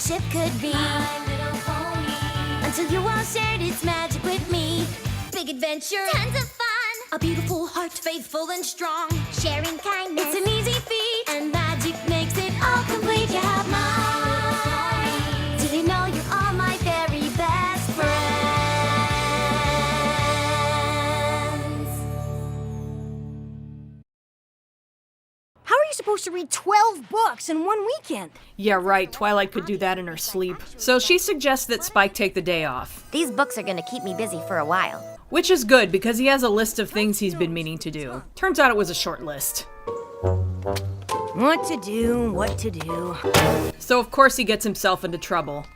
friendship could be. My little pony. Until you all shared its magic with me. Big adventure, tons of fun. A beautiful heart, faithful and strong. Sharing kindness, it's an easy feat. And magic makes it all complete. You have mine. Did you know you're all my very best friends? How are you supposed to read 12 books in one weekend? Yeah, right. Twilight could do that in her sleep. So she suggests that Spike take the day off. These books are gonna keep me busy for a while. Which is good, because he has a list of things he's been meaning to do. Turns out it was a short list. What to do, what to do. So of course he gets himself into trouble.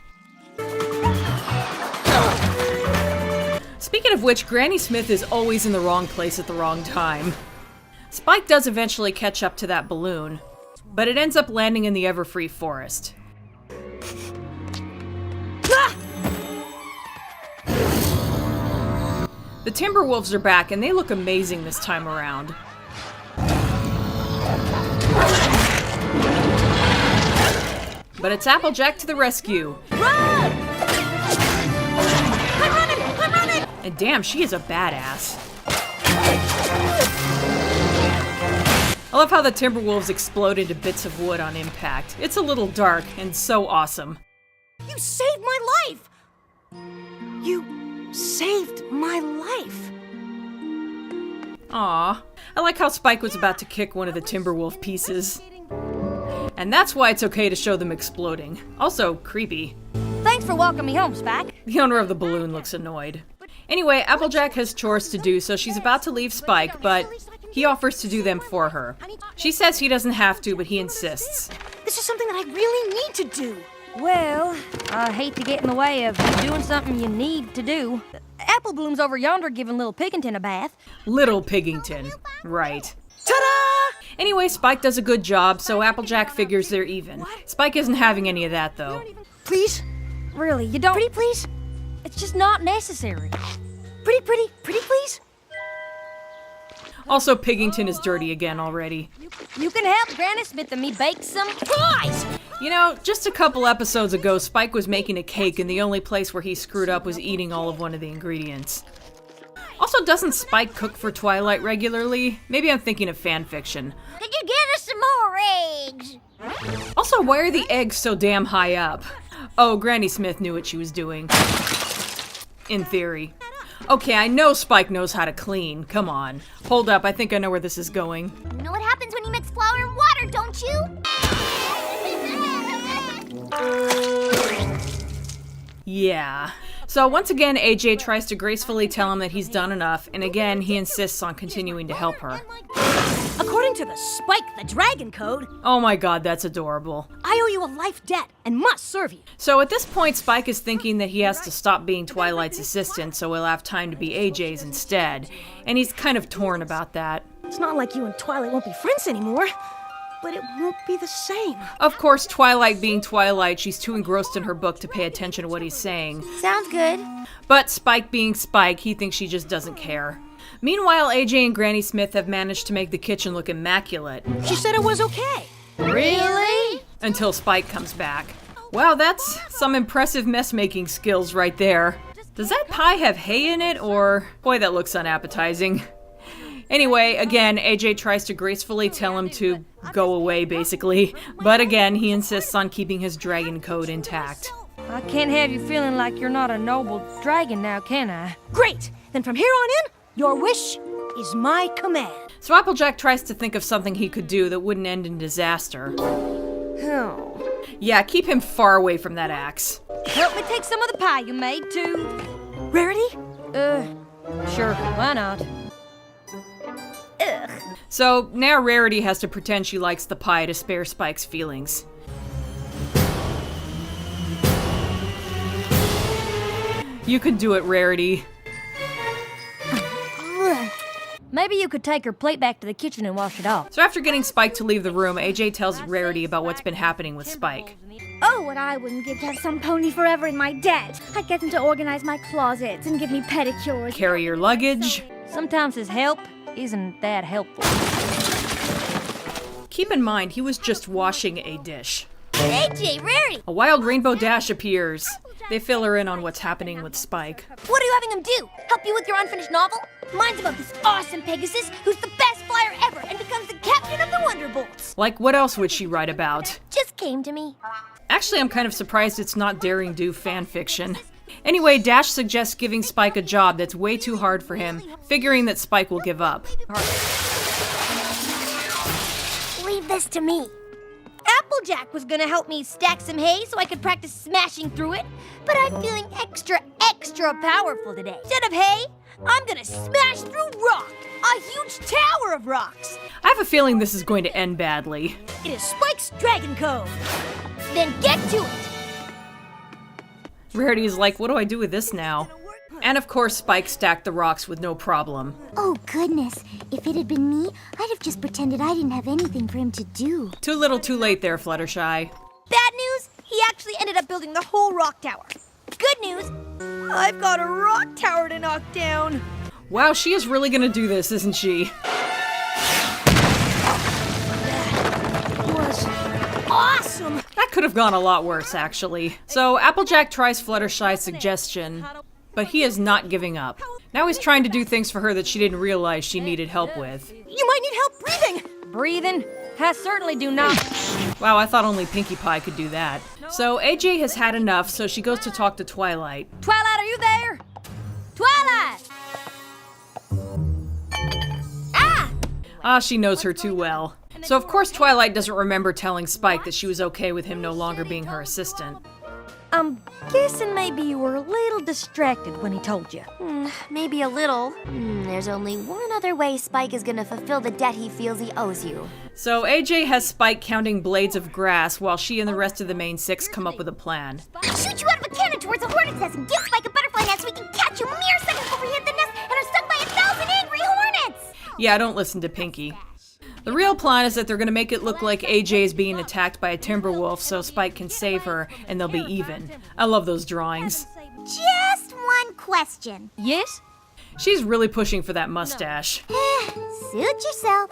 Speaking of which, Granny Smith is always in the wrong place at the wrong time. Spike does eventually catch up to that balloon, but it ends up landing in the Everfree forest. Ah! The Timberwolves are back, and they look amazing this time around. But it's Applejack to the rescue. Run! I'm running! I'm running! And damn, she is a badass. I love how the Timberwolves explode into bits of wood on impact. It's a little dark, and so awesome. You saved my life! You saved my life. Aw, I like how Spike was about to kick one of the Timberwolf pieces. And that's why it's okay to show them exploding. Also, creepy. Thanks for walking me home, Spike. The owner of the balloon looks annoyed. Anyway, Applejack has chores to do, so she's about to leave Spike, but he offers to do them for her. She says he doesn't have to, but he insists. This is something that I really need to do. Well, I hate to get in the way of you doing something you need to do. Apple Bloom's over yonder giving little Piggington a bath. Little Piggington. Right. Ta-da! Anyway, Spike does a good job, so Applejack figures they're even. Spike isn't having any of that, though. Please? Really, you don't? Pretty, please? It's just not necessary. Pretty, please? Also, Piggington is dirty again already. You can help Granny Smith and me bake some pies! You know, just a couple episodes ago, Spike was making a cake, and the only place where he screwed up was eating all of one of the ingredients. Also, doesn't Spike cook for Twilight regularly? Maybe I'm thinking of fanfiction. Could you get us some more eggs? Also, why are the eggs so damn high up? Oh, Granny Smith knew what she was doing. In theory. Okay, I know Spike knows how to clean. Come on. Hold up, I think I know where this is going. You know what happens when you mix flour and water, don't you? Yeah. So once again, AJ tries to gracefully tell him that he's done enough, and again, he insists on continuing to help her. According to the Spike the Dragon Code, Oh my god, that's adorable. I owe you a life debt and must serve you. So at this point, Spike is thinking that he has to stop being Twilight's assistant so he'll have time to be AJ's instead, and he's kind of torn about that. It's not like you and Twilight won't be friends anymore, but it won't be the same. Of course, Twilight being Twilight, she's too engrossed in her book to pay attention to what he's saying. Sounds good. But Spike being Spike, he thinks she just doesn't care. Meanwhile, AJ and Granny Smith have managed to make the kitchen look immaculate. She said it was okay. Really? Until Spike comes back. Wow, that's some impressive mess-making skills right there. Does that pie have hay in it, or... Boy, that looks unappetizing. Anyway, again, AJ tries to gracefully tell him to go away, basically. But again, he insists on keeping his dragon code intact. I can't have you feeling like you're not a noble dragon now, can I? Great! Then from here on in, your wish is my command. So Applejack tries to think of something he could do that wouldn't end in disaster. Oh. Yeah, keep him far away from that axe. Help me take some of the pie you made, too. Rarity? Sure, why not? Ugh. So now Rarity has to pretend she likes the pie to spare Spike's feelings. You can do it, Rarity. Maybe you could take her plate back to the kitchen and wash it off. So after getting Spike to leave the room, AJ tells Rarity about what's been happening with Spike. Oh, what I wouldn't give to have some pony forever in my debt. I'd get him to organize my closets and give me pedicures. Carry your luggage. Sometimes his help isn't that helpful. Keep in mind, he was just washing a dish. AJ, Rarity! A wild rainbow Dash appears. They fill her in on what's happening with Spike. What are you having him do? Help you with your unfinished novel? Mine's about this awesome Pegasus who's the best flyer ever and becomes the captain of the Wonderbolts. Like, what else would she write about? Just came to me. Actually, I'm kind of surprised it's not daring do fan fiction. Anyway, Dash suggests giving Spike a job that's way too hard for him, figuring that Spike will give up. Leave this to me. Applejack was gonna help me stack some hay so I could practice smashing through it, but I'm feeling extra powerful today. Instead of hay, I'm gonna smash through rock! A huge tower of rocks! I have a feeling this is going to end badly. It is Spike's Dragon Cove! Then get to it! Rarity is like, what do I do with this now? And of course, Spike stacked the rocks with no problem. Oh, goodness. If it had been me, I'd have just pretended I didn't have anything for him to do. Too little too late there, Fluttershy. Bad news, he actually ended up building the whole rock tower. Good news, I've got a rock tower to knock down. Wow, she is really gonna do this, isn't she? That was awesome. That could have gone a lot worse, actually. So Applejack tries Fluttershy's suggestion, but he is not giving up. Now he's trying to do things for her that she didn't realize she needed help with. You might need help breathing. Breathing? I certainly do not. Wow, I thought only Pinkie Pie could do that. So AJ has had enough, so she goes to talk to Twilight. Twilight, are you there? Twilight! Ah, she knows her too well. So of course Twilight doesn't remember telling Spike that she was okay with him no longer being her assistant. I'm guessing maybe you were a little distracted when he told you. Maybe a little. There's only one other way Spike is gonna fulfill the debt he feels he owes you. So AJ has Spike counting blades of grass while she and the rest of the main six come up with a plan. Shoot you out of a cannon towards a hornet's nest and give Spike a butterfly nest so we can catch you mere seconds before we hit the nest and are stung by 1,000 angry hornets! Yeah, don't listen to Pinkie. The real plan is that they're gonna make it look like AJ is being attacked by a timberwolf so Spike can save her and they'll be even. I love those drawings. Just one question. Yes? She's really pushing for that mustache. Suit yourself.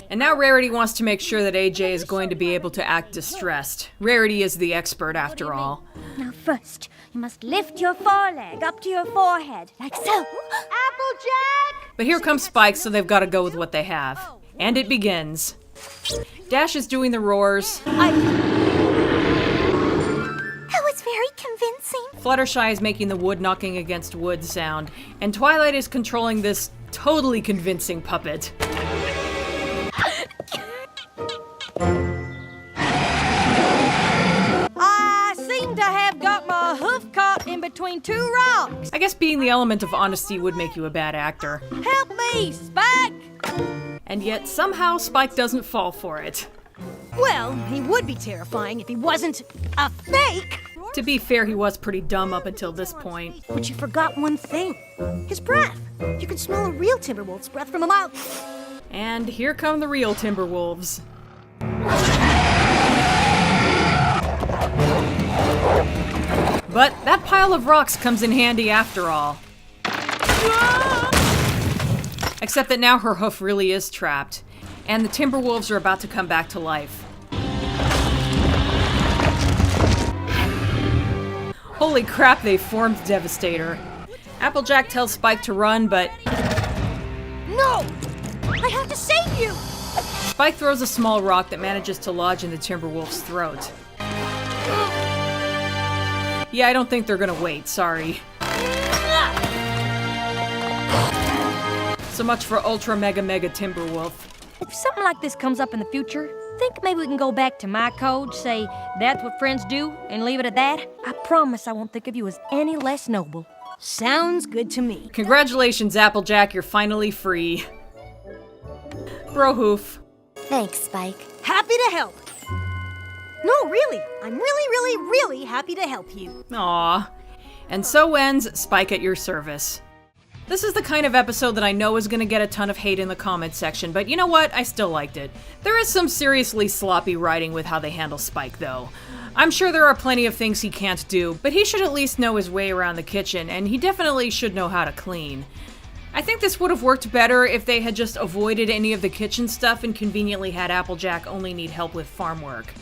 And now Rarity wants to make sure that AJ is going to be able to act distressed. Rarity is the expert after all. Now first, you must lift your foreleg up to your forehead, like so. Applejack! But here comes Spike, so they've got to go with what they have. And it begins. Dash is doing the roars. That was very convincing. Fluttershy is making the wood knocking against wood sound. And Twilight is controlling this totally convincing puppet. I seem to have got my hoof caught in between two rocks. I guess being the element of honesty would make you a bad actor. Help me, Spike! And yet, somehow, Spike doesn't fall for it. Well, he would be terrifying if he wasn't a fake. To be fair, he was pretty dumb up until this point. But you forgot one thing. His breath. You can smell a real Timberwolf's breath from a mile. And here come the real Timberwolves. But that pile of rocks comes in handy after all. Except that now her hoof really is trapped, and the Timberwolves are about to come back to life. Holy crap, they formed Devastator. Applejack tells Spike to run, but No! I have to save you! Spike throws a small rock that manages to lodge in the Timberwolf's throat. Yeah, I don't think they're gonna wait, sorry. So much for Ultra Mega Mega Timberwolf. If something like this comes up in the future, think maybe we can go back to my code, say that's what friends do, and leave it at that? I promise I won't think of you as any less noble. Sounds good to me. Congratulations, Applejack, you're finally free. Brohoof. Thanks, Spike. Happy to help. No, really. I'm really happy to help you. Aw. And so ends Spike at your service. This is the kind of episode that I know is going to get a ton of hate in the comments section, but you know what? I still liked it. There is some seriously sloppy writing with how they handle Spike, though. I'm sure there are plenty of things he can't do, but he should at least know his way around the kitchen, and he definitely should know how to clean. I think this would have worked better if they had just avoided any of the kitchen stuff and conveniently had Applejack only need help with farm work.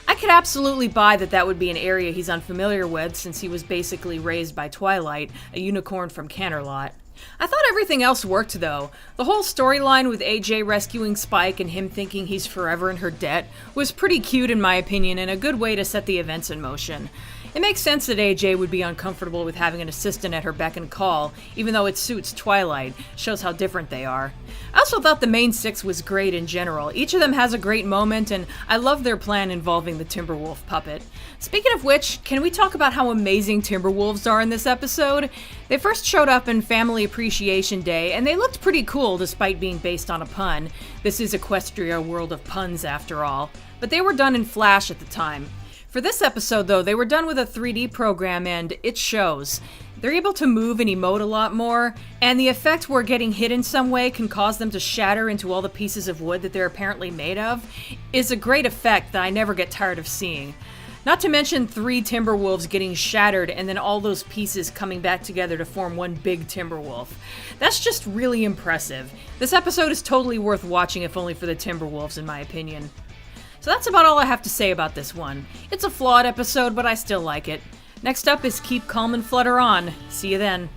I could absolutely buy that would be an area he's unfamiliar with since he was basically raised by Twilight, a unicorn from Canterlot. I thought everything else worked though. The whole storyline with AJ rescuing Spike and him thinking he's forever in her debt was pretty cute in my opinion and a good way to set the events in motion. It makes sense that AJ would be uncomfortable with having an assistant at her beck and call, even though it suits Twilight, shows how different they are. I also thought the main six was great in general. Each of them has a great moment, and I love their plan involving the Timberwolf puppet. Speaking of which, can we talk about how amazing Timberwolves are in this episode? They first showed up in Family Appreciation Day, and they looked pretty cool despite being based on a pun. This is Equestria, world of puns after all. But they were done in Flash at the time. For this episode, though, they were done with a 3D program, and it shows. They're able to move and emote a lot more, and the effect where getting hit in some way can cause them to shatter into all the pieces of wood that they're apparently made of is a great effect that I never get tired of seeing. Not to mention 3 Timberwolves getting shattered and then all those pieces coming back together to form one big Timberwolf. That's just really impressive. This episode is totally worth watching if only for the Timberwolves, in my opinion. So that's about all I have to say about this one. It's a flawed episode, but I still like it. Next up is Keep Calm and Flutter On. See you then.